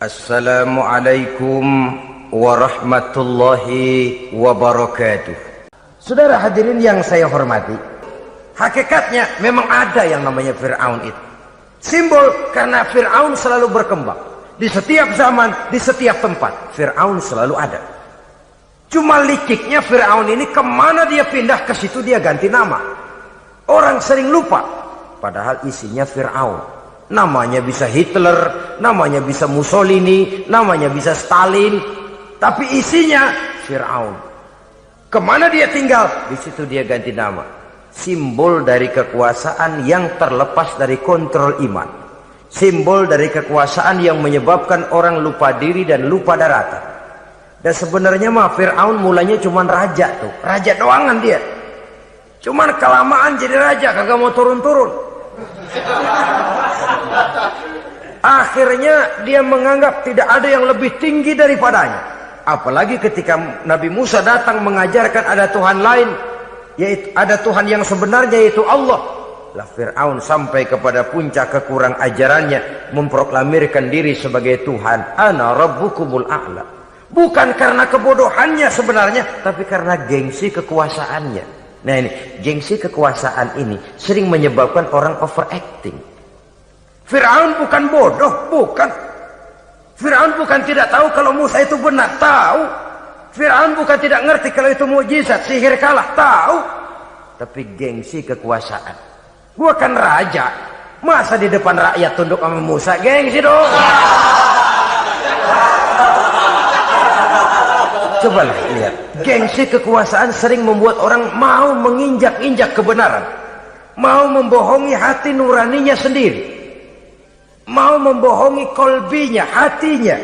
Assalamualaikum warahmatullahi wabarakatuh. Saudara hadirin yang saya hormati, hakikatnya memang ada yang namanya Fir'aun itu. Simbol karena Fir'aun selalu berkembang. Di setiap zaman, di setiap tempat, Fir'aun selalu ada. Cuma liciknya Fir'aun ini kemana dia pindah, ke situ dia ganti nama. Orang sering lupa, padahal isinya Fir'aun. Namanya bisa Hitler, namanya bisa Mussolini, namanya bisa Stalin, tapi isinya Fir'aun. Kemana dia tinggal, di situ dia ganti nama. Simbol dari kekuasaan yang terlepas dari kontrol iman. Simbol dari kekuasaan yang menyebabkan orang lupa diri dan lupa daratan. Dan sebenarnya mah Fir'aun mulanya cuman raja tuh, raja doangan dia. Cuman kelamaan jadi raja, kagak mau turun-turun. Akhirnya dia menganggap tidak ada yang lebih tinggi daripadanya. Apalagi ketika Nabi Musa datang mengajarkan ada Tuhan lain, yaitu ada Tuhan yang sebenarnya yaitu Allah. Lah Fir'aun sampai kepada puncak kekurang ajarannya, memproklamirkan diri sebagai Tuhan. Ana rabbukumul a'la. Bukan karena kebodohannya sebenarnya, tapi karena gengsi kekuasaannya. Nah ini, gengsi kekuasaan ini sering menyebabkan orang overacting. Fir'aun bukan bodoh, bukan. Fir'aun bukan tidak tahu kalau Musa itu benar, tahu. Fir'aun bukan tidak ngerti kalau itu mukjizat, sihir kalah, tahu. Tapi gengsi kekuasaan. Gua kan raja, masa di depan rakyat tunduk sama Musa, gengsi dong. Cobalah lihat, gengsi kekuasaan sering membuat orang mau menginjak-injak kebenaran, mau membohongi hati nuraninya sendiri, mau membohongi kolbinya, hatinya.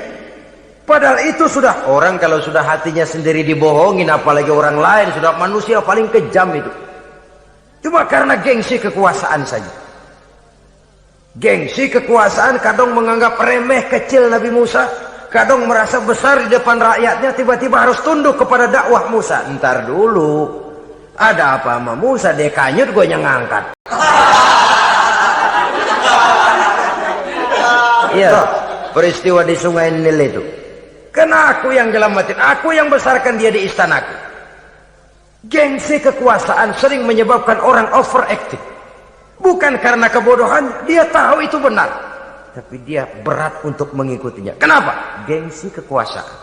Padahal itu sudah, orang kalau sudah hatinya sendiri dibohongin, apalagi orang lain, sudah manusia paling kejam itu. Cuma karena gengsi kekuasaan saja. Gengsi kekuasaan kadang menganggap remeh kecil Nabi Musa, kadang merasa besar di depan rakyatnya, tiba-tiba harus tunduk kepada dakwah Musa. Ntar dulu, ada apa sama Musa, dia kanyut, gue yang ngangkat. Iya, peristiwa di Sungai Nil itu. Karena aku yang nyelamatin, aku yang besarkan dia di istanaku. Gengsi kekuasaan sering menyebabkan orang overactive. Bukan karena kebodohan, dia tahu itu benar, tapi dia berat untuk mengikutinya. Kenapa? Gengsi kekuasaan.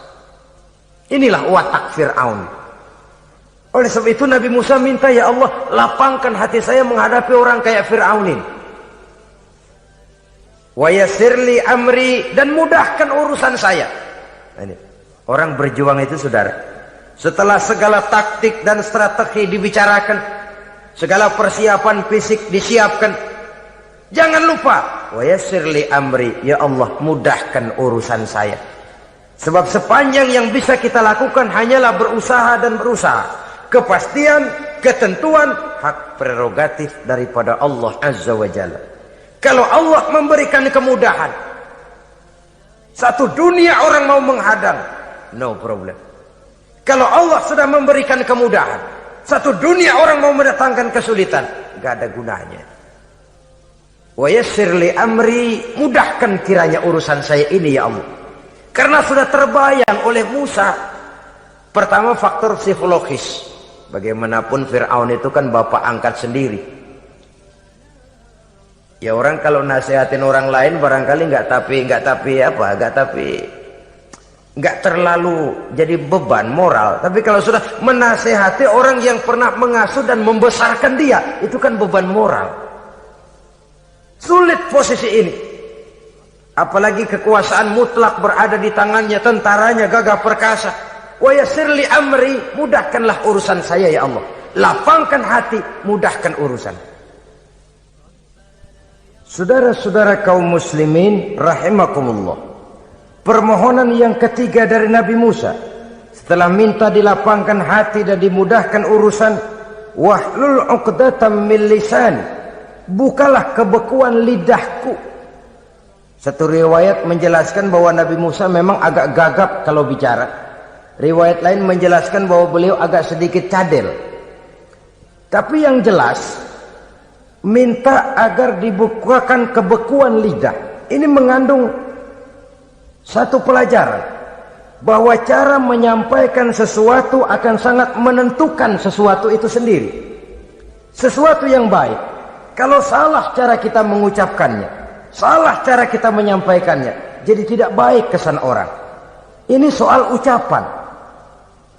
Inilah watak Fir'aun. Oleh sebab itu Nabi Musa minta, ya Allah, lapangkan hati saya menghadapi orang kayak Fir'aun ini. Wa yassirli amri, dan mudahkan urusan saya. Nah, ini orang berjuang itu, saudara, setelah segala taktik dan strategi dibicarakan, segala persiapan fisik disiapkan, jangan lupa wa yassirli amri, ya Allah, mudahkan urusan saya. Sebab sepanjang yang bisa kita lakukan hanyalah berusaha dan berusaha. Kepastian, ketentuan, hak prerogatif daripada Allah Azza wa Jalla. Kalau Allah memberikan kemudahan, satu dunia orang mau menghadang, no problem. Kalau Allah sudah memberikan kemudahan, satu dunia orang mau mendatangkan kesulitan, gak ada gunanya. Wa yassirli amri, mudahkan kiranya urusan saya ini ya Allah. Karena sudah terbayang oleh Musa. Pertama, faktor psikologis. Bagaimanapun Fir'aun itu kan bapak angkat sendiri. Ya orang kalau nasihatin orang lain barangkali nggak terlalu jadi beban moral. Tapi kalau sudah menasehati orang yang pernah mengasuh dan membesarkan dia, itu kan beban moral. Sulit posisi ini, apalagi kekuasaan mutlak berada di tangannya, tentaranya gagah perkasa. Wa yassirli amri, mudahkanlah urusan saya ya Allah. Lapangkan hati, mudahkan urusan. Saudara-saudara kaum muslimin rahimakumullah, permohonan yang ketiga dari Nabi Musa setelah minta dilapangkan hati dan dimudahkan urusan, wahlul 'uqdatam min lisani, bukalah kebekuan lidahku. Satu riwayat menjelaskan bahwa Nabi Musa memang agak gagap kalau bicara. Riwayat lain menjelaskan bahwa beliau agak sedikit cadel. Tapi yang jelas, minta agar dibukakan kebekuan lidah. Ini mengandung satu pelajaran bahwa cara menyampaikan sesuatu akan sangat menentukan sesuatu itu sendiri. Sesuatu yang baik, kalau salah cara kita mengucapkannya, salah cara kita menyampaikannya, jadi tidak baik kesan orang. Ini soal ucapan.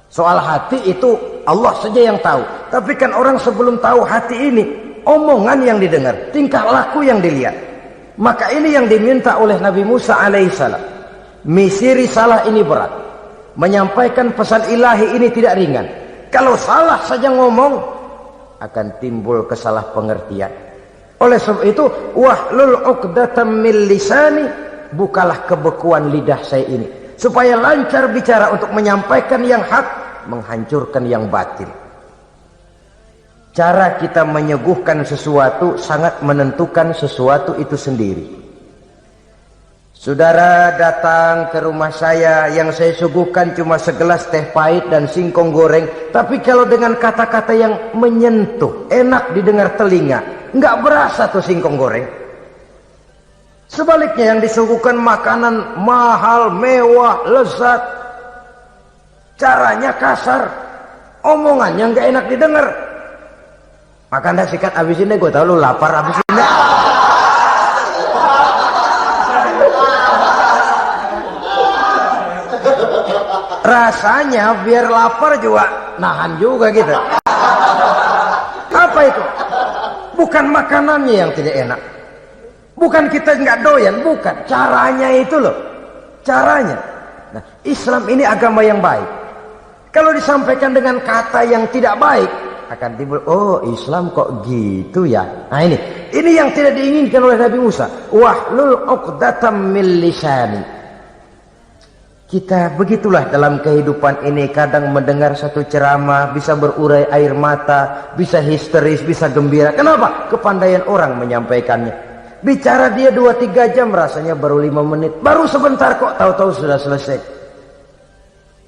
Soal hati itu Allah saja yang tahu. Tapi kan orang sebelum tahu hati ini, omongan yang didengar, tingkah laku yang dilihat. Maka ini yang diminta oleh Nabi Musa alaihissalam. Misi risalah ini berat. Menyampaikan pesan ilahi ini tidak ringan. Kalau salah saja ngomong, akan timbul kesalahpengertian. Oleh sebab itu, wahlul 'uqdatam min lisani, bukalah kebekuan lidah saya ini, supaya lancar bicara untuk menyampaikan yang hak, menghancurkan yang batil. Cara kita menyuguhkan sesuatu sangat menentukan sesuatu itu sendiri. Saudara datang ke rumah saya, yang saya suguhkan cuma segelas teh pahit dan singkong goreng, tapi kalau dengan kata-kata yang menyentuh, enak didengar telinga, nggak berasa tuh singkong goreng. Sebaliknya yang disuguhkan makanan mahal, mewah, lezat, caranya kasar, omongannya nggak enak didengar. Maka anda sikat abis ini, gue tau lu lapar abis ini. Rasanya biar lapar juga nahan juga gitu. Apa itu? Bukan makanannya yang tidak enak, bukan kita nggak doyan, bukan, caranya itu loh, caranya. Nah, Islam ini agama yang baik. Kalau disampaikan dengan kata yang tidak baik, akan timbul, oh Islam kok gitu ya. Nah ini yang tidak diinginkan oleh Nabi Musa. Wahlul 'uqdatam min lisani. Kita begitulah dalam kehidupan ini, kadang mendengar satu ceramah bisa berurai air mata, bisa histeris, bisa gembira. Kenapa? Kepandaian orang menyampaikannya. Bicara dia 2-3 jam, rasanya baru 5 menit, baru sebentar kok tahu-tahu sudah selesai.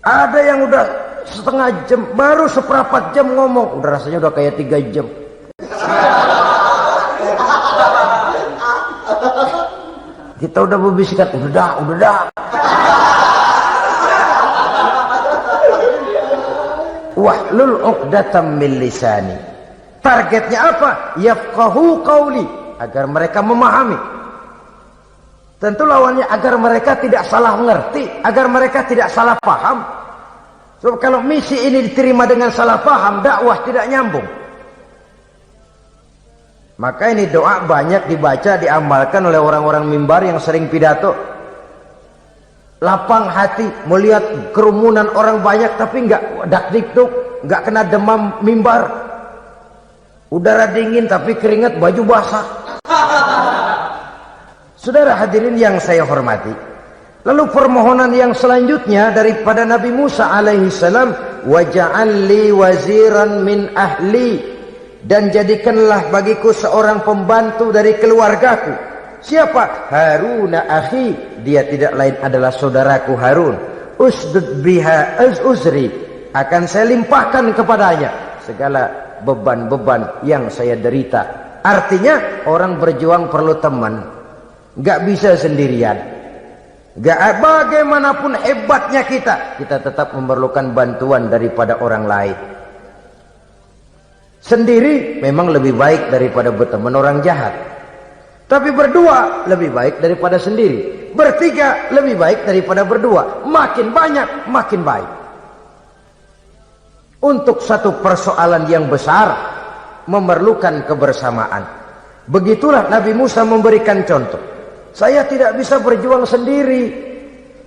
Ada yang udah setengah jam, baru seperempat jam ngomong, udah rasanya udah kayak 3 jam. Kita udah berbisikkan, udah dah. Wahlul 'uqdatam min lisani. Targetnya apa? Yafqahu qauli, agar mereka memahami. Tentu lawannya agar mereka tidak salah mengerti, agar mereka tidak salah paham. So, kalau misi ini diterima dengan salah paham, dakwah tidak nyambung. Maka ini doa banyak dibaca, diamalkan oleh orang-orang mimbar yang sering pidato. Lapang hati melihat kerumunan orang banyak, tapi nggak dak-dikduk, nggak kena demam mimbar. Udara dingin tapi keringat, baju basah. Saudara hadirin yang saya hormati, lalu permohonan yang selanjutnya daripada Nabi Musa alaihi salam, waj'al li waziran min ahli, dan jadikanlah bagiku seorang pembantu dari keluargaku. Siapa? Haruna akhi, dia tidak lain adalah saudaraku Harun. Usdud biha uzri, akan saya limpahkan kepadanya segala beban-beban yang saya derita. Artinya orang berjuang perlu teman, nggak bisa sendirian. Nggak, bagaimanapun hebatnya kita tetap memerlukan bantuan daripada orang lain. Sendiri memang lebih baik daripada berteman orang jahat. Tapi berdua lebih baik daripada sendiri. Bertiga lebih baik daripada berdua. Makin banyak, makin baik. Untuk satu persoalan yang besar, memerlukan kebersamaan. Begitulah Nabi Musa memberikan contoh. Saya tidak bisa berjuang sendiri.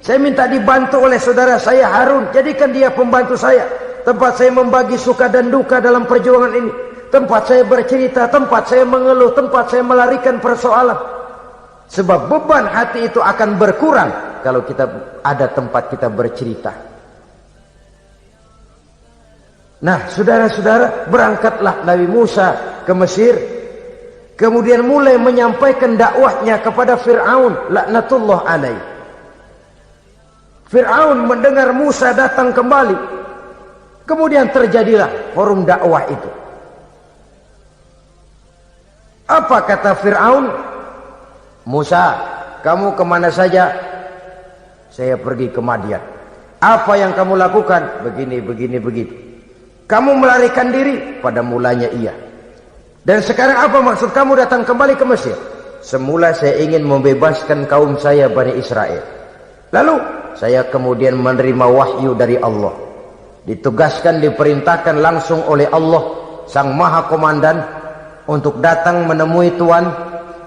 Saya minta dibantu oleh saudara saya Harun. Jadikan dia pembantu saya. Tempat saya membagi suka dan duka dalam perjuangan ini. Tempat saya bercerita, tempat saya mengeluh, tempat saya melarikan persoalan. Sebab beban hati itu akan berkurang kalau kita ada tempat kita bercerita. Nah, saudara-saudara, berangkatlah Nabi Musa ke Mesir. Kemudian mulai menyampaikan dakwahnya kepada Fir'aun, laknatullah alaih. Fir'aun mendengar Musa datang kembali. Kemudian terjadilah forum dakwah itu. Apa kata Fir'aun? Musa, kamu kemana saja? Saya pergi ke Madian. Apa yang kamu lakukan? Begini, begini, begitu. Kamu melarikan diri? Pada mulanya iya. Dan sekarang apa maksud kamu datang kembali ke Mesir? Semula saya ingin membebaskan kaum saya Bani Israel. Lalu saya kemudian menerima wahyu dari Allah. Ditugaskan, diperintahkan langsung oleh Allah, Sang Maha Komandan, untuk datang menemui Tuhan,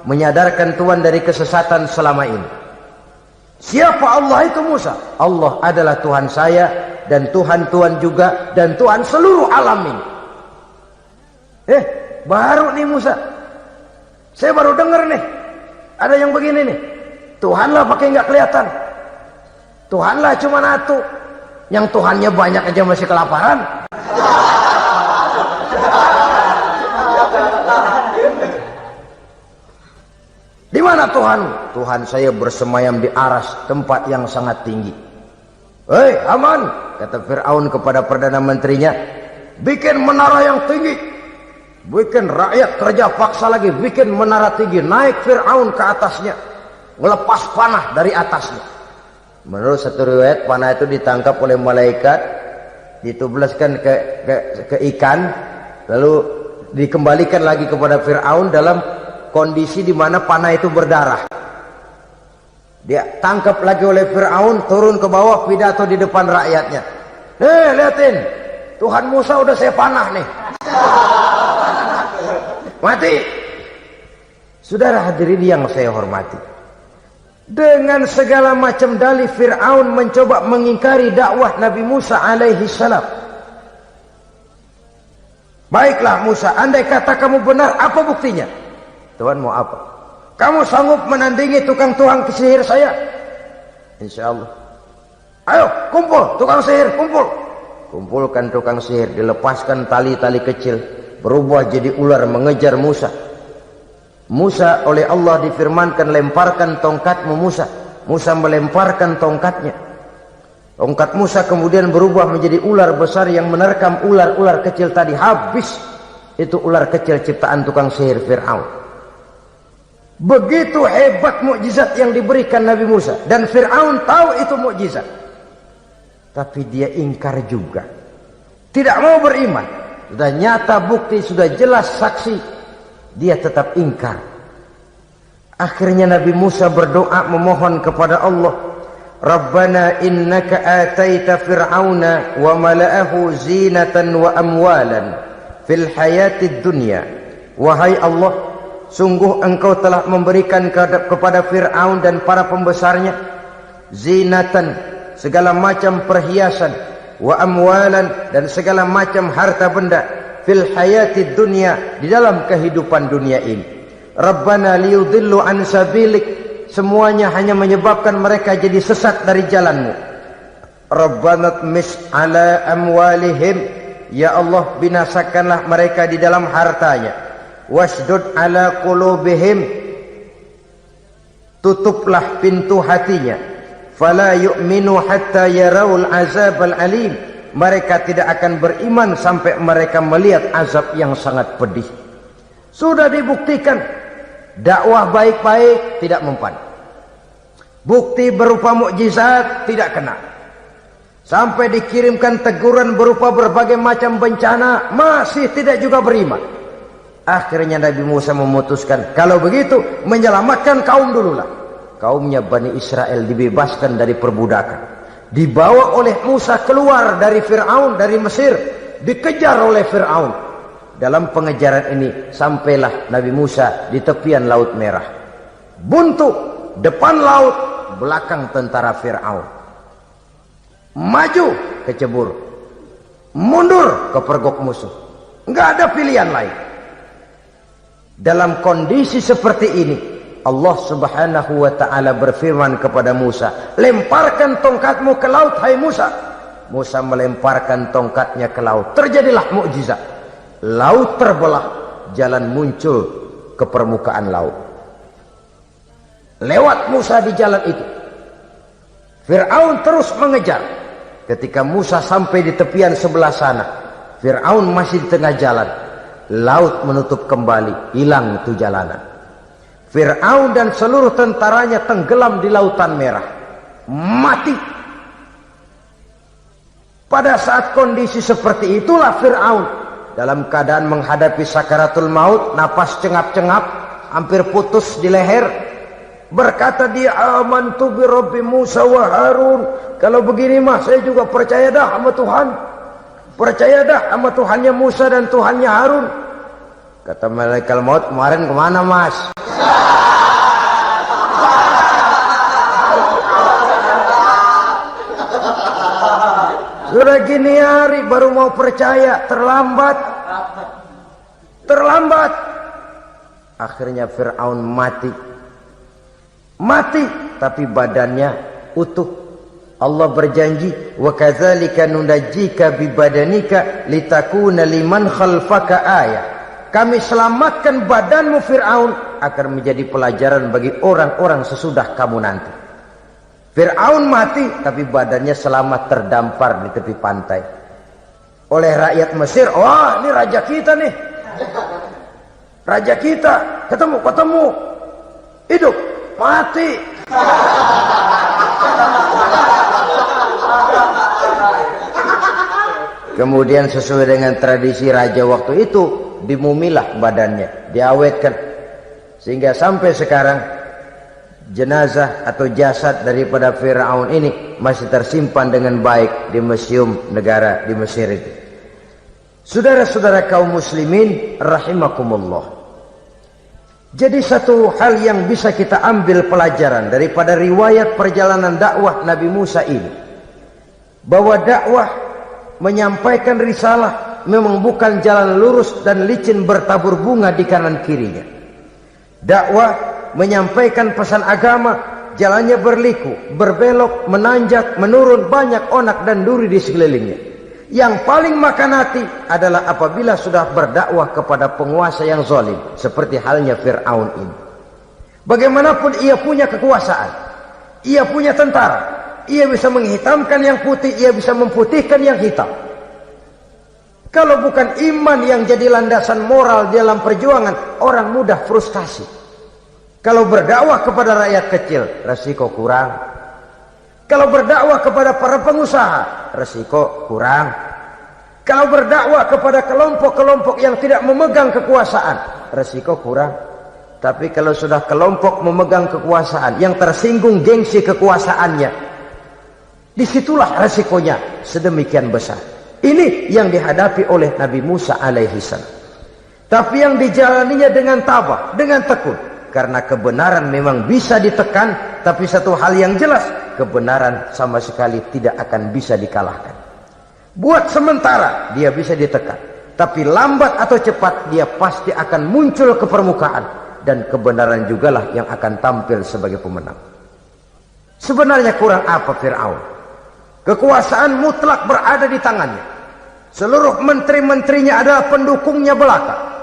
menyadarkan Tuhan dari kesesatan selama ini. Siapa Allah itu Musa? Allah adalah Tuhan saya dan Tuhan-Tuhan juga dan Tuhan seluruh alam ini. Baru nih Musa. Saya baru dengar nih. Ada yang begini nih. Tuhanlah pakai nggak kelihatan. Tuhanlah cuma satu. Yang Tuhannya banyak aja masih kelaparan. Di mana Tuhan? Tuhan saya bersemayam di aras, tempat yang sangat tinggi. Hei Haman, kata Fir'aun kepada Perdana Menterinya, bikin menara yang tinggi. Bikin rakyat kerja paksa lagi, bikin menara tinggi. Naik Fir'aun ke atasnya, melepas panah dari atasnya. Menurut satu riwayat, panah itu ditangkap oleh malaikat, ditublaskan ke ikan, lalu dikembalikan lagi kepada Fir'aun dalam kondisi di mana panah itu berdarah. Dia tangkap lagi oleh Fir'aun, turun ke bawah, pidato di depan rakyatnya. Lihatin, Tuhan Musa udah saya panah nih. Mati. Saudara hadirin yang saya hormati, dengan segala macam dalih Fir'aun mencoba mengingkari dakwah Nabi Musa alaihi salam. Baiklah Musa, andai kata kamu benar, apa buktinya? Tuhan mau apa? Kamu sanggup menandingi tukang sihir saya? Insya Allah. Ayo kumpul tukang sihir, kumpul. Kumpulkan tukang sihir, dilepaskan tali-tali kecil, berubah jadi ular mengejar Musa. Musa oleh Allah difirmankan, lemparkan tongkatmu Musa. Musa melemparkan tongkatnya. Tongkat Musa kemudian berubah menjadi ular besar yang menerkam ular-ular kecil tadi. Habis itu ular kecil ciptaan tukang sihir Fir'aun. Begitu hebat mukjizat yang diberikan Nabi Musa, dan Fir'aun tahu itu mukjizat, tapi dia ingkar juga, tidak mau beriman. Sudah nyata bukti, sudah jelas saksi, dia tetap ingkar. Akhirnya Nabi Musa berdoa memohon kepada Allah, Rabbana innaka ataita fir'auna wa mala'ahu zinatan wa amwalan fil hayatid dunya. Wahai Allah, sungguh engkau telah memberikan kepada Fir'aun dan para pembesarnya zinatan, segala macam perhiasan, wa amwalan, dan segala macam harta benda, fil hayatid dunya, di dalam kehidupan dunia ini. Rabbana liyudillu an sabilik, semuanya hanya menyebabkan mereka jadi sesat dari jalanmu. Rabbana tmis ala amwalihim, ya Allah binasakanlah mereka di dalam hartanya. Wasdud ala qulubihim, tutuplah pintu hatinya. Fala yu'minu hatta yarawul azabal alim, mereka tidak akan beriman sampai mereka melihat azab yang sangat pedih. Sudah dibuktikan dakwah baik-baik tidak mempan, bukti berupa mukjizat tidak kena, sampai dikirimkan teguran berupa berbagai macam bencana masih tidak juga beriman. Akhirnya Nabi Musa memutuskan, kalau begitu menyelamatkan kaum dululah. Kaumnya Bani Israel dibebaskan dari perbudakan, dibawa oleh Musa keluar dari Fir'aun, dari Mesir, dikejar oleh Fir'aun. Dalam pengejaran ini sampailah Nabi Musa di tepian Laut Merah. Buntu, depan laut, belakang tentara Fir'aun. Maju kecebur, mundur kepergok musuh, nggak ada pilihan lain. Dalam kondisi seperti ini, Allah Subhanahu wa ta'ala berfirman kepada Musa, lemparkan tongkatmu ke laut, hai Musa. Musa melemparkan tongkatnya ke laut. Terjadilah mukjizat. Laut terbelah, jalan muncul ke permukaan laut. Lewat Musa di jalan itu, Fir'aun terus mengejar. Ketika Musa sampai di tepian sebelah sana, Fir'aun masih di tengah jalan. Laut menutup kembali, hilang itu jalanan. Fir'aun dan seluruh tentaranya tenggelam di Lautan Merah. mati. Pada saat kondisi seperti itulah Fir'aun dalam keadaan menghadapi sakaratul maut, napas cengap-cengap, hampir putus di leher, berkata dia, amantu bi Rabbi Musa wa Harun. Kalau begini mah saya juga percaya dah sama Tuhan, percaya dah sama Tuhannya Musa dan Tuhannya Harun. Kata malaikat maut, kemarin kemana mas? Sudah gini hari baru mau percaya, terlambat. Terlambat. Akhirnya Fir'aun mati. Mati, tapi badannya utuh. Allah berjanji, wa kadzalika nunajjika bi badanika litakuna liman khalfaka ayah. Kami selamatkan badanmu Fir'aun agar menjadi pelajaran bagi orang-orang sesudah kamu nanti. Fir'aun mati, tapi badannya selamat terdampar di tepi pantai. Oleh rakyat Mesir, wah ini raja kita nih. Raja kita, ketemu, hidup, mati. Kemudian sesuai dengan tradisi raja waktu itu, dimumilah badannya, diawetkan. Sehingga sampai sekarang, jenazah atau jasad daripada Fir'aun ini masih tersimpan dengan baik di museum negara di Mesir itu. Saudara-saudara kaum muslimin rahimakumullah. Jadi satu hal yang bisa kita ambil pelajaran daripada riwayat perjalanan dakwah Nabi Musa ini, bahwa dakwah menyampaikan risalah memang bukan jalan lurus dan licin bertabur bunga di kanan kirinya. Dakwah menyampaikan pesan agama, jalannya berliku, berbelok, menanjak, menurun, banyak onak dan duri di sekelilingnya. Yang paling makan hati adalah apabila sudah berdakwah kepada penguasa yang zalim, seperti halnya Fir'aun ini. Bagaimanapun ia punya kekuasaan, ia punya tentara, ia bisa menghitamkan yang putih, ia bisa memutihkan yang hitam. Kalau bukan iman yang jadi landasan moral dalam perjuangan, orang mudah frustasi. Kalau berdakwah kepada rakyat kecil, resiko kurang. Kalau berdakwah kepada para pengusaha, resiko kurang. Kalau berdakwah kepada kelompok-kelompok yang tidak memegang kekuasaan, resiko kurang. Tapi kalau sudah kelompok memegang kekuasaan, yang tersinggung gengsi kekuasaannya, disitulah resikonya sedemikian besar. Ini yang dihadapi oleh Nabi Musa alaihi salam. Tapi yang dijalaninya dengan tabah, dengan tekun. Karena kebenaran memang bisa ditekan, tapi satu hal yang jelas, kebenaran sama sekali tidak akan bisa dikalahkan. Buat sementara dia bisa ditekan, tapi lambat atau cepat dia pasti akan muncul ke permukaan, dan kebenaran jugalah yang akan tampil sebagai pemenang. Sebenarnya kurang apa Fir'aun? Kekuasaan mutlak berada di tangannya. Seluruh menteri-menterinya adalah pendukungnya belaka.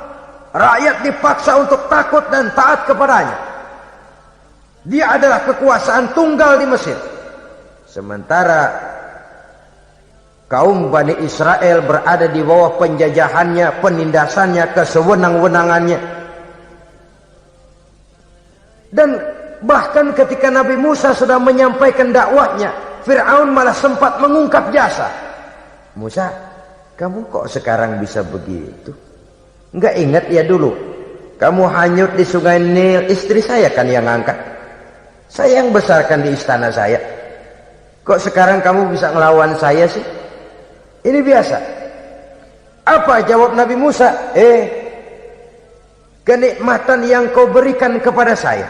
Rakyat dipaksa untuk takut dan taat kepadanya. Dia adalah kekuasaan tunggal di Mesir. Sementara kaum Bani Israel berada di bawah penjajahannya, penindasannya, kesewenang-wenangannya. Dan bahkan ketika Nabi Musa sudah menyampaikan dakwahnya, Fir'aun malah sempat mengungkap jasa. Musa, kamu kok sekarang bisa begitu? Enggak ingat ya dulu kamu hanyut di sungai Nil, istri saya kan yang angkat, saya yang besarkan di istana saya. Kok sekarang kamu bisa ngelawan saya sih? Ini biasa. Apa jawab Nabi Musa? Kenikmatan yang kau berikan kepada saya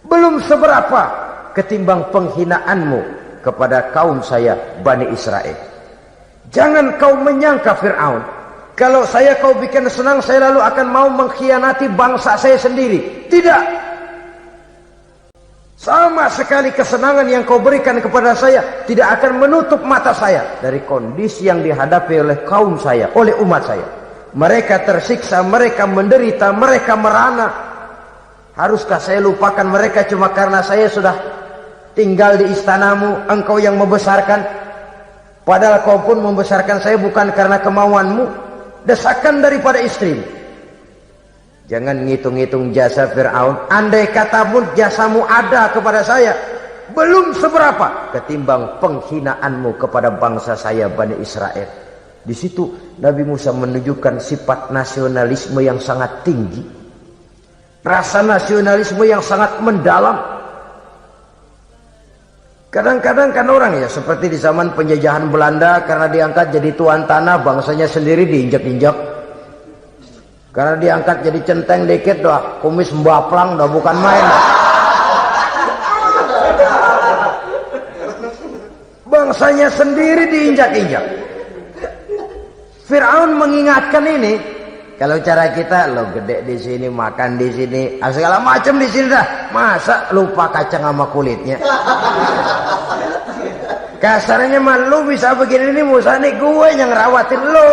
belum seberapa ketimbang penghinaanmu kepada kaum saya Bani Israel. Jangan kau menyangka Fir'aun, kalau saya kau bikin senang, saya lalu akan mau mengkhianati bangsa saya sendiri. Tidak. Sama sekali kesenangan yang kau berikan kepada saya tidak akan menutup mata saya dari kondisi yang dihadapi oleh kaum saya, oleh umat saya. Mereka tersiksa, mereka menderita, mereka merana. Haruskah saya lupakan mereka cuma karena saya sudah tinggal di istanamu, engkau yang membesarkan? Padahal kau pun membesarkan saya bukan karena kemauanmu. Desakan daripada istrimu. Jangan ngitung-ngitung jasa Fir'aun. Andai kata pun jasamu ada kepada saya, belum seberapa ketimbang penghinaanmu kepada bangsa saya Bani Israel. Di situ Nabi Musa menunjukkan sifat nasionalisme yang sangat tinggi, rasa nasionalisme yang sangat mendalam. Kadang-kadang kan orang ya seperti di zaman penjajahan Belanda, karena diangkat jadi tuan tanah, bangsanya sendiri diinjak-injak. Karena diangkat jadi centeng dikit dah, kumis mbaplang dah, bukan main. Bangsanya sendiri diinjak-injak. Fir'aun mengingatkan ini, kalau cara kita lo gede di sini, makan di sini, segala macam di sini dah, masa lupa kacang sama kulitnya. Kasarnya mah lu bisa begini nih, Musa nih gue yang ngerawatin lo.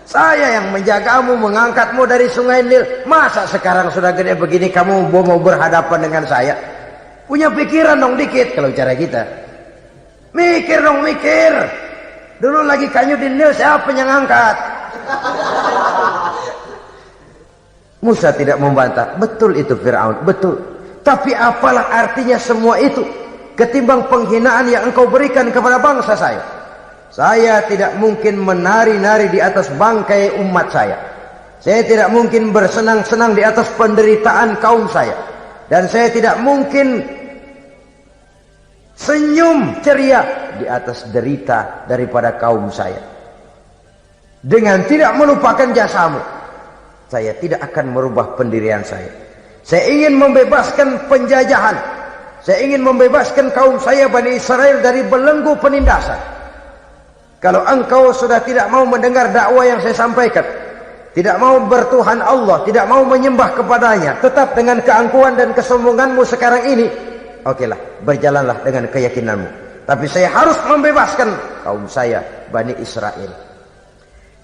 Saya yang menjagamu, mengangkatmu dari sungai Nil. Masa sekarang sudah gede begini kamu mau berhadapan dengan saya? Punya pikiran dong dikit kalau cara kita. Mikir dong, mikir. Dulu lagi kanyu di Nil, siapa yang angkat? Musa tidak membantah. Betul itu Fir'aun, betul. Tapi apalah artinya semua itu ketimbang penghinaan yang engkau berikan kepada bangsa saya? Saya tidak mungkin menari-nari di atas bangkai umat saya. Saya tidak mungkin bersenang-senang di atas penderitaan kaum saya. Dan saya tidak mungkin senyum ceria di atas derita daripada kaum saya. Dengan tidak melupakan jasamu, saya tidak akan merubah pendirian saya. Saya ingin membebaskan penjajahan. Saya ingin membebaskan kaum saya Bani Israel dari belenggu penindasan. Kalau engkau sudah tidak mau mendengar dakwah yang saya sampaikan, tidak mau bertuhan Allah, tidak mau menyembah kepadanya, tetap dengan keangkuhan dan kesombonganmu sekarang ini, okelah, berjalanlah dengan keyakinanmu. Tapi saya harus membebaskan kaum saya Bani Israel.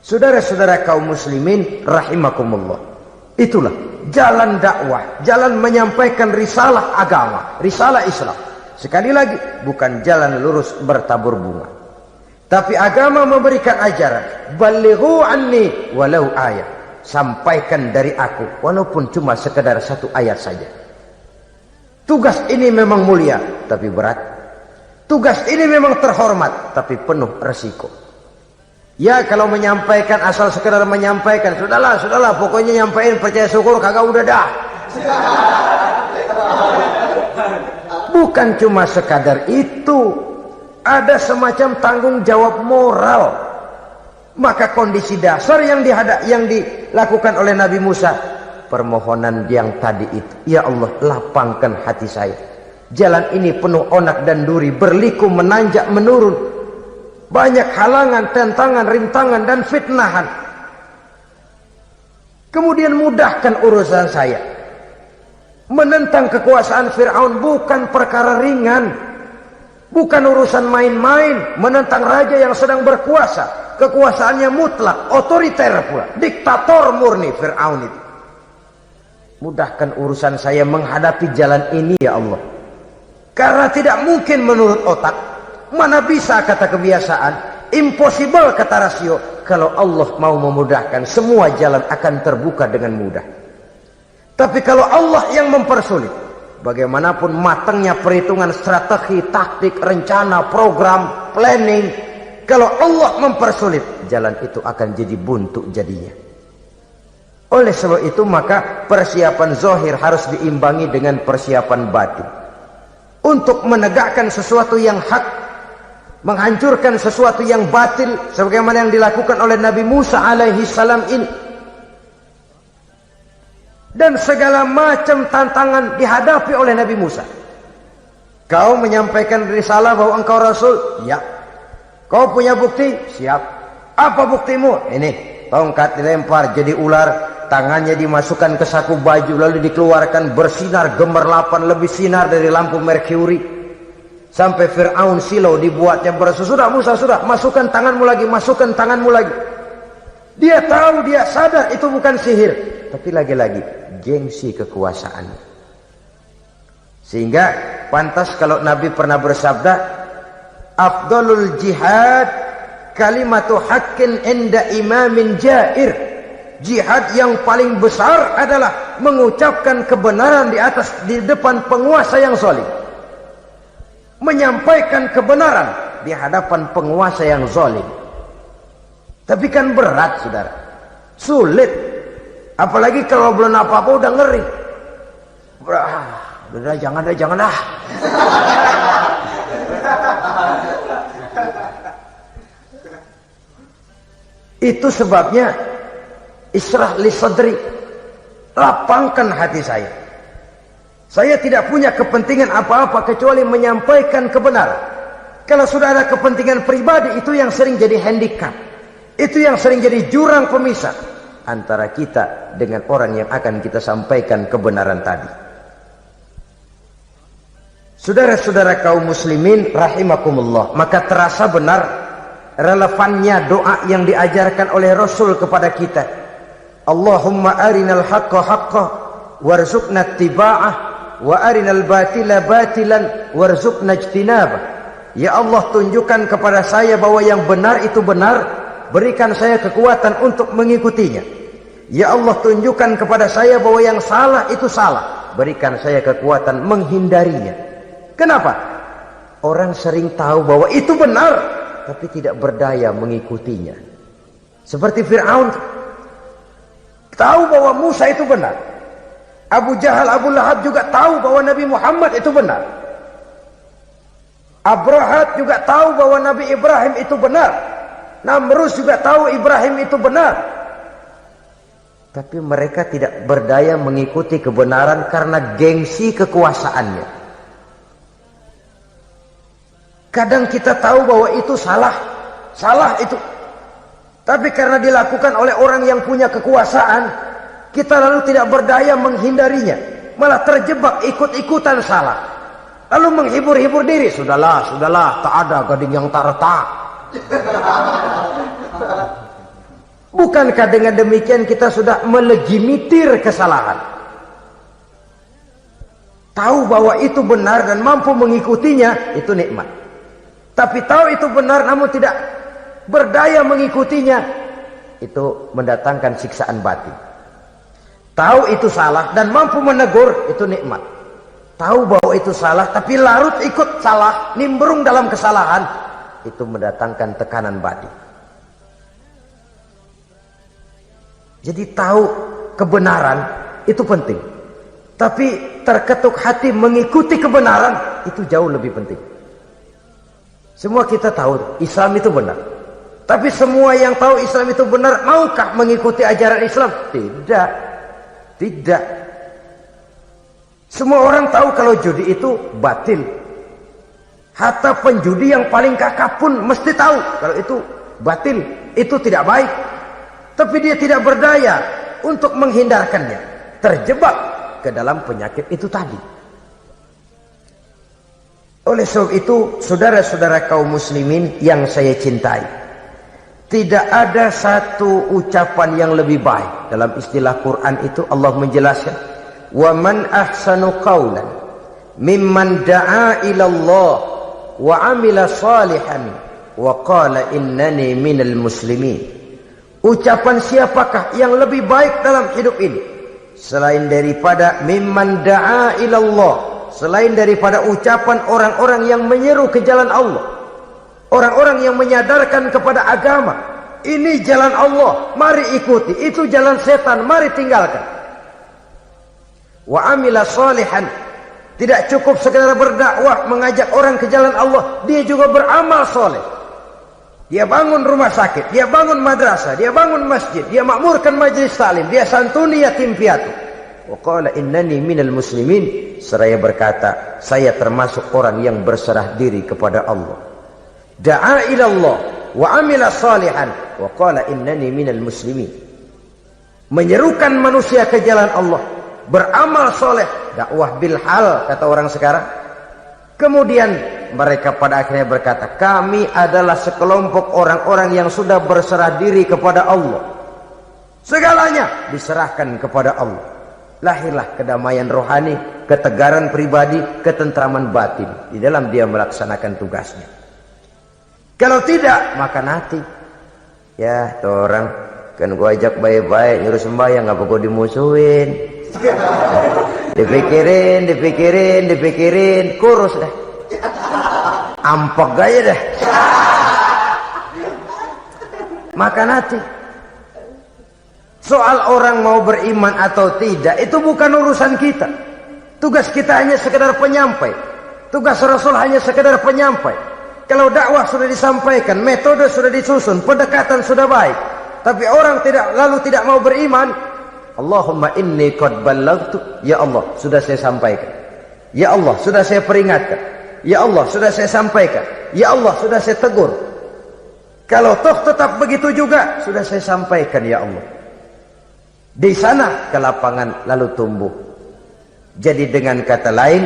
Saudara-saudara kaum muslimin rahimakumullah, itulah jalan dakwah, jalan menyampaikan risalah agama, risalah Islam. Sekali lagi, bukan jalan lurus bertabur bunga. Tapi agama memberikan ajaran, balighu anni walau ayat. Sampaikan dari aku walaupun cuma sekedar satu ayat saja. Tugas ini memang mulia tapi berat. Tugas ini memang terhormat tapi penuh resiko. Ya kalau menyampaikan asal sekedar menyampaikan, sudahlah, pokoknya nyampein, percaya syukur kagak, udah dah. Bukan cuma sekadar itu, ada semacam tanggung jawab moral. Maka kondisi dasar yang dilakukan oleh Nabi Musa, permohonan yang tadi itu, ya Allah lapangkan hati saya. Jalan ini penuh onak dan duri, berliku, menanjak, menurun. Banyak halangan, tentangan, rintangan, dan fitnahan. Kemudian mudahkan urusan saya. Menentang kekuasaan Fir'aun bukan perkara ringan. Bukan urusan main-main. Menentang raja yang sedang berkuasa. Kekuasaannya mutlak, otoriter pula. Diktator murni Fir'aun itu. Mudahkan urusan saya menghadapi jalan ini ya Allah. Karena tidak mungkin menurut otak. Mana bisa kata kebiasaan, impossible kata rasio. Kalau Allah mau memudahkan, semua jalan akan terbuka dengan mudah. Tapi kalau Allah yang mempersulit, bagaimanapun matangnya perhitungan strategi, taktik, rencana, program, planning, kalau Allah mempersulit, jalan itu akan jadi buntu jadinya. Oleh sebab itu maka persiapan zahir harus diimbangi dengan persiapan batin. Untuk menegakkan sesuatu yang hak, menghancurkan sesuatu yang batil, sebagaimana yang dilakukan oleh Nabi Musa alaihi salam ini. Dan segala macam tantangan dihadapi oleh Nabi Musa. Kau menyampaikan risalah bahwa engkau Rasul? Ya. Kau punya bukti? Siap. Apa buktimu? Ini, tongkat dilempar jadi ular, tangannya dimasukkan ke saku baju, lalu dikeluarkan bersinar gemerlapan, lebih sinar dari lampu merkuri. Sampai Fir'aun silau dibuatnya berasa, sudah Musa, sudah, masukkan tanganmu lagi, masukkan tanganmu lagi. Dia tahu, dia sadar itu bukan sihir, tapi lagi-lagi gengsi kekuasaan. Sehingga pantas kalau Nabi pernah bersabda, afdalul jihad kalimatu haqqin inda imamin jair. Jihad yang paling besar adalah mengucapkan kebenaran di depan penguasa yang zalim. menyampaikan kebenaran di hadapan penguasa yang zalim. Tapi kan berat, saudara, sulit, apalagi kalau belum apa-apa udah ngeri. Udah jangan dah. Itu sebabnya Ishrah li sadri, lapangkan hati saya. Saya tidak punya kepentingan apa-apa kecuali menyampaikan kebenaran. Kalau sudah ada kepentingan pribadi, itu yang sering jadi handicap, itu yang sering jadi jurang pemisah antara kita dengan orang yang akan kita sampaikan kebenaran tadi. Saudara-saudara kaum muslimin rahimakumullah, maka terasa benar relevannya doa yang diajarkan oleh Rasul kepada kita. Allahumma arinal haqqa haqqa warzuqna ittiba'ah wa arinal batila batilan warzuqna ijtinabah. Ya Allah, tunjukkan kepada saya bahwa yang benar itu benar, berikan saya kekuatan untuk mengikutinya. Ya Allah, tunjukkan kepada saya bahwa yang salah itu salah, berikan saya kekuatan menghindarinya. Kenapa? Orang sering tahu bahwa itu benar, tapi tidak berdaya mengikutinya. Seperti Fir'aun, tahu bahwa Musa itu benar. Abu Jahal, Abu Lahab juga tahu bahwa Nabi Muhammad itu benar. Abrahat juga tahu bahwa Nabi Ibrahim itu benar. Namrus juga tahu Ibrahim itu benar. Tapi mereka tidak berdaya mengikuti kebenaran karena gengsi kekuasaannya. Kadang kita tahu bahwa itu salah itu. Tapi karena dilakukan oleh orang yang punya kekuasaan, kita lalu tidak berdaya menghindarinya, malah terjebak ikut-ikutan salah. Lalu menghibur-hibur diri, sudahlah, tak ada gading yang tak retak. Bukankah dengan demikian kita sudah melegimitir kesalahan? Tahu bahwa itu benar dan mampu mengikutinya, itu nikmat. Tapi tahu itu benar namun tidak berdaya mengikutinya, itu mendatangkan siksaan batin. Tahu itu salah dan mampu menegur, itu nikmat. Tahu bahwa itu salah tapi larut ikut salah, nimbrung dalam kesalahan, itu mendatangkan tekanan batin. Jadi tahu kebenaran itu penting, tapi terketuk hati mengikuti kebenaran itu jauh lebih penting. Semua kita tahu Islam itu benar, tapi semua yang tahu Islam itu benar maukah mengikuti ajaran Islam? Tidak. Semua orang tahu kalau judi itu batil. Hatta penjudi yang paling kakap pun mesti tahu kalau itu batil, itu tidak baik. Tapi dia tidak berdaya untuk menghindarkannya, terjebak ke dalam penyakit itu tadi. Oleh sebab itu, saudara-saudara kaum muslimin yang saya cintai, tidak ada satu ucapan yang lebih baik. Dalam istilah Quran itu Allah menjelaskan, wa man ahsanu qawlan mimman da'a ila Allah wa amila salihan wa qala innani minal muslimin. Ucapan siapakah yang lebih baik dalam hidup ini selain daripada mimman da'a ila Allah, selain daripada ucapan orang-orang yang menyeru ke jalan Allah, orang-orang yang menyadarkan kepada agama, ini jalan Allah, mari ikuti, itu jalan setan, mari tinggalkan. Wa amila salihan, tidak cukup sekedar berdakwah mengajak orang ke jalan Allah, dia juga beramal soleh. Dia bangun rumah sakit, dia bangun madrasah, dia bangun masjid, dia makmurkan majlis taklim, dia santuni yatim piatu. Wa qala innani minal muslimin, seraya berkata, saya termasuk orang yang berserah diri kepada Allah. Da'a ila Allah wa amila salihan wa qala innani minal muslimin. Menyerukan manusia ke jalan Allah, beramal soleh, dakwah bil hal kata orang sekarang. Kemudian mereka pada akhirnya berkata, kami adalah sekelompok orang-orang yang sudah berserah diri kepada Allah. Segalanya diserahkan kepada Allah. Lahirlah kedamaian rohani, ketegaran pribadi, ketentraman batin di dalam dia melaksanakan tugasnya. Kalau tidak, maka nanti ya tuh orang kan gua ajak baik-baik nyuruh sembahyang, ngapa gua dimusuhin? dipikirin, kurus dah. ampek gaya deh. Makan hati. Soal orang mau beriman atau tidak itu bukan urusan kita. Tugas kita hanya sekedar penyampai. Tugas Rasul hanya sekedar penyampai. Kalau dakwah sudah disampaikan, metode sudah disusun, pendekatan sudah baik, tapi orang tidak mau beriman, Allahumma inni qad ballaghtu, ya Allah sudah saya sampaikan, ya Allah sudah saya peringatkan, ya Allah sudah saya sampaikan, ya Allah sudah saya tegur. Kalau toh tetap begitu juga, sudah saya sampaikan ya Allah. Di sana kelapangan lalu tumbuh. Jadi dengan kata lain,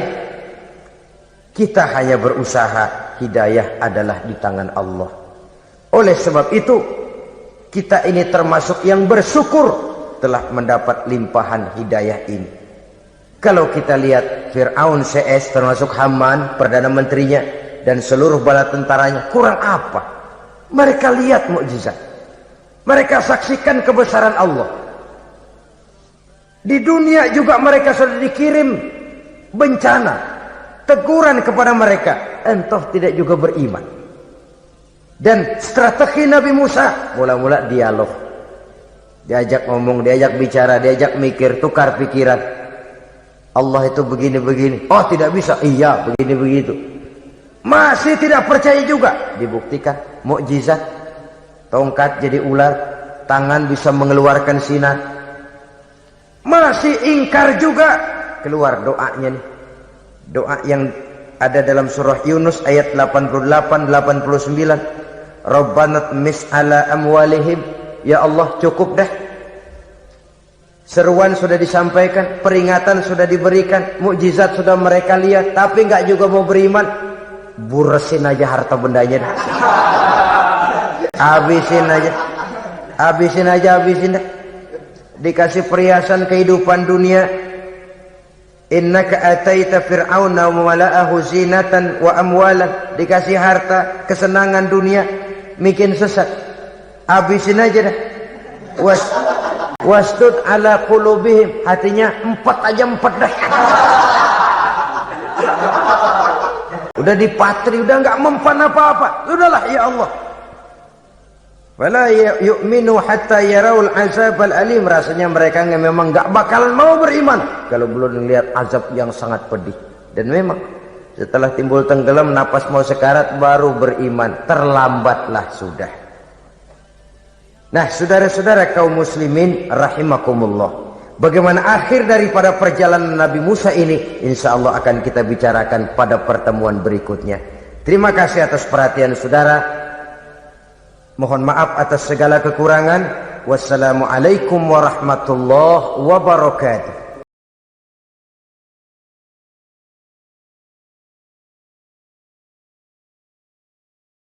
kita hanya berusaha, hidayah adalah di tangan Allah. Oleh sebab itu, kita ini termasuk yang bersyukur telah mendapat limpahan hidayah ini. Kalau kita lihat Fir'aun CS termasuk Haman, Perdana Menterinya, dan seluruh bala tentaranya, kurang apa? Mereka lihat mukjizat. Mereka saksikan kebesaran Allah. Di dunia juga mereka sudah dikirim bencana, teguran kepada mereka, entah tidak juga beriman. Dan strategi Nabi Musa mula-mula dialog, diajak ngomong, diajak bicara, diajak mikir, tukar pikiran. Allah itu begini-begini, oh tidak bisa, iya begini begitu. Masih tidak percaya juga, dibuktikan mukjizat, tongkat jadi ular, tangan bisa mengeluarkan sinar. Masih ingkar juga, keluar doanya nih. Doa yang ada dalam surah Yunus ayat 88-89. Rabbana tmis ala amwalihim. Ya Allah cukup dah. Seruan sudah disampaikan, peringatan sudah diberikan, mukjizat sudah mereka lihat, tapi nggak juga mau beriman. Buresin aja harta bendanya dah. Habisin aja. Habisin aja, habisin dah. Dikasih perhiasan kehidupan dunia. Innaka ataita fir'auna wa mala'ahu zinatan wa amwalan. Dikasih harta, kesenangan dunia, bikin sesat. Habisin aja dah. Wastud ala qulubihim, hatinya empat dah. Udah dipatri, udah enggak mempan apa-apa. Sudahlah ya Allah. Wala yu'minu hatta yaraul azabal alim. Rasanya mereka memang enggak bakalan mau beriman kalau belum melihat azab yang sangat pedih. Dan memang setelah timbul tenggelam, napas mau sekarat, baru beriman. Terlambatlah sudah. Nah, saudara-saudara kaum muslimin rahimakumullah, bagaimana akhir daripada perjalanan Nabi Musa ini, insya Allah akan kita bicarakan pada pertemuan berikutnya. Terima kasih atas perhatian saudara. Mohon maaf atas segala kekurangan. Wassalamualaikum warahmatullahi wabarakatuh.